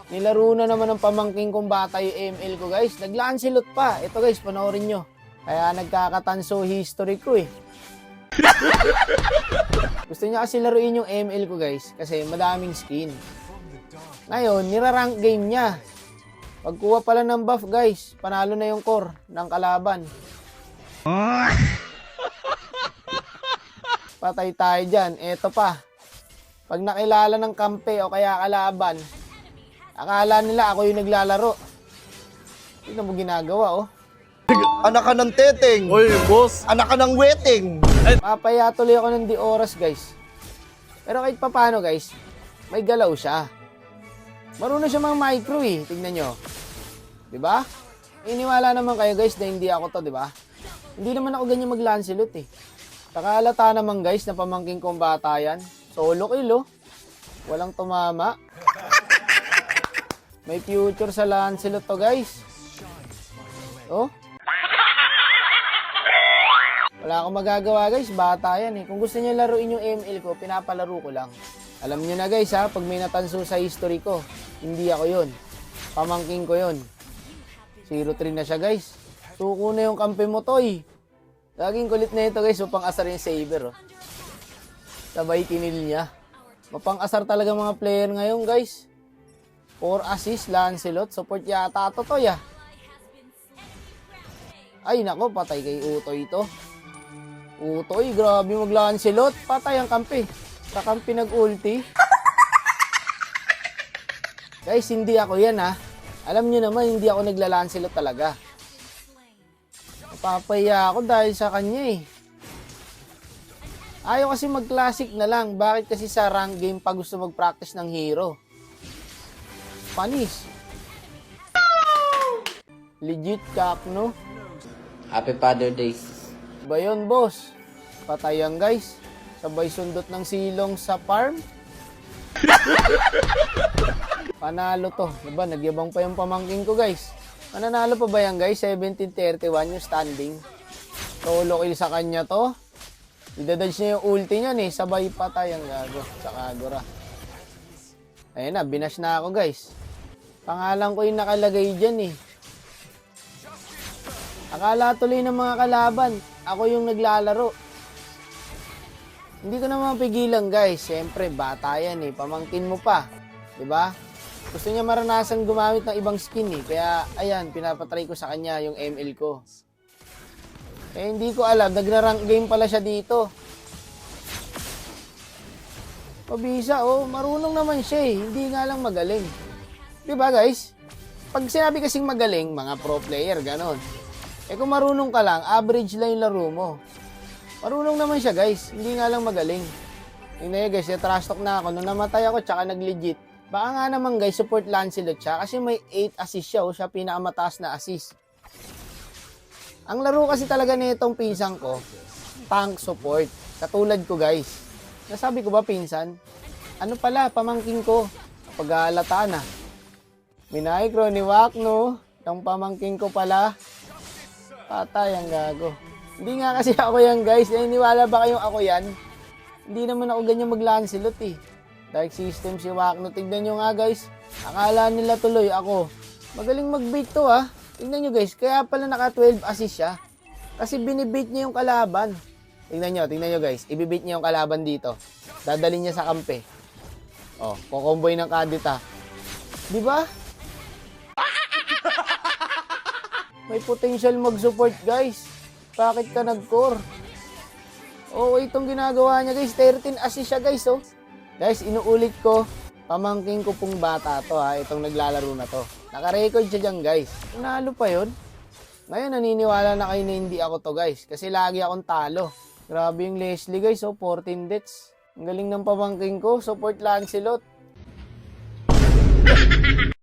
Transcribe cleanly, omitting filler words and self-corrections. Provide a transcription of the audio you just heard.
Nilaro na naman ng pamangking kong bata yung ML ko, guys. Nag-Lancelot pa. Ito, guys, panoorin nyo. Kaya nagkakatanso history ko, eh. Gusto niya kasi laruin yung ML ko, guys, kasi madaming skin. Ngayon, nirarank game niya. Pagkuha pala ng buff, guys, panalo na yung core ng kalaban. Patay tayo dyan. Eto pa. Pag nakilala ng kampe o kaya kalaban, akala nila ako yung naglalaro. Tignan mo ginagawa, oh. Anak ka ng teteng. Oy, boss. Anak ka ng weting. Papaya tuloy ako ng di oras, guys. Pero kahit papano, guys, may galaw siya. Marunong siya mga micro, eh. Tignan nyo. Diba? Iniwala naman kayo, guys, na hindi ako to, diba? Hindi naman ako ganyan mag-Lancelot, eh. Nakalata naman, guys, na pamangking kong bata yan. Solo kill, oh. Walang tumama. May future sa Lancelot to, guys. Oh. Wala akong magagawa, guys. Bata yan, eh. Kung gusto niyo laruin yung ML ko, pinapalaro ko lang. Alam niyo na, guys, ha. Pag may natanso sa history ko, hindi ako yun. Pamangking ko yun. 0-3 na siya, guys. Suko na yung kampe mo, Toy. Laging kulit na ito, guys. Mapang-asar yung saber, oh. Sabay kinil niya. Mapang-asar talaga mga player ngayon, guys. 4 assist, Lancelot. Support yata ito, Toy, ah. Ay, nako, patay kay Utoy ito. Utoy, grabe mag-Lancelot. Patay ang kampi. Sa kampi nag-ulti. Guys, hindi ako yan, ha. Alam nyo naman, hindi ako nagla-Lancelot talaga. Napapaya ako dahil sa kanya, eh. Ayaw kasi mag-classic na lang. Bakit kasi sa rank game pa gusto mag-practice ng hero? Panis. Legit cap, no? Happy Father Days. Ba yun, boss? Patayan, guys. Sabay sundot ng silong sa farm. Panalo to. Diba? Nagyabang pa yung pamangking ko, guys. Mananalo pa ba yan, guys? 17-31 yung standing. Solo kill sa kanya to. Idadodge niya yung ulti niyan, eh. Sabay patay ang gago. Sa Kagura. Ayun na, binash na ako, guys. Pangalan ko yung nakalagay dyan, eh. Akala tuloy ng mga kalaban, ako yung naglalaro. Hindi ko naman pigilan, guys. Siyempre, bata yan, eh. Pamangkin mo pa. Diba? Gusto niya maranasan gumamit ng ibang skin, eh. Kaya, ayan, pinapatry ko sa kanya yung ML ko. Eh, hindi ko alam. Nagra-rank game pala siya dito. Pabisa, oh. Marunong naman siya, eh. Hindi nga lang magaling. Diba, guys? Pag sinabi kasing magaling, mga pro player, ganon. Eh kung marunong ka lang, average lang yung laro mo. Marunong naman siya, guys. Hindi nga lang magaling. Yun na yun, guys. Trash talk na ako. Nung namatay ako, tsaka nag-legit. Baka nga naman, guys, support Lancelot siya. Kasi may 8 assist siya. Siya pinakamataas na assist. Ang laro kasi talaga nitong pinsan ko, tank support. Katulad ko, guys. Nasabi ko ba, pinsan? Ano pala, pamangking ko. Pag-aalata na. Minayikro ni Wakno. Yung pamangking ko pala. Patay ang gago. Hindi nga kasi ako yan, guys. Niwala ba kayong ako yan? Hindi naman ako ganyan mag-Lancelot, eh. Dark system si Wakno. Tignan nyo nga, guys. Akala nila tuloy ako. Magaling mag-bait to, ha. Tignan nyo, guys. Kaya pala naka 12 assist siya. Kasi binibait niya yung kalaban. Tignan nyo, guys. Ibibait niya yung kalaban dito. Dadalhin niya sa kampe. Oh, kukomboy ng kadita. Di ba? May potential mag-support, guys. Bakit ka nag-core? Oo, itong ginagawa niya, guys. 13 assist siya, guys, oh. Guys, inuulit ko. Pamangking ko pong bata to, ha. Itong naglalaro na to. Naka-record siya dyan, guys. Nanalo pa yun. Ngayon, naniniwala na kayo na hindi ako to, guys. Kasi lagi akong talo. Grabe yung Leslie, guys, oh. 14 deaths. Ang galing ng pamangking ko. Support Lancelot.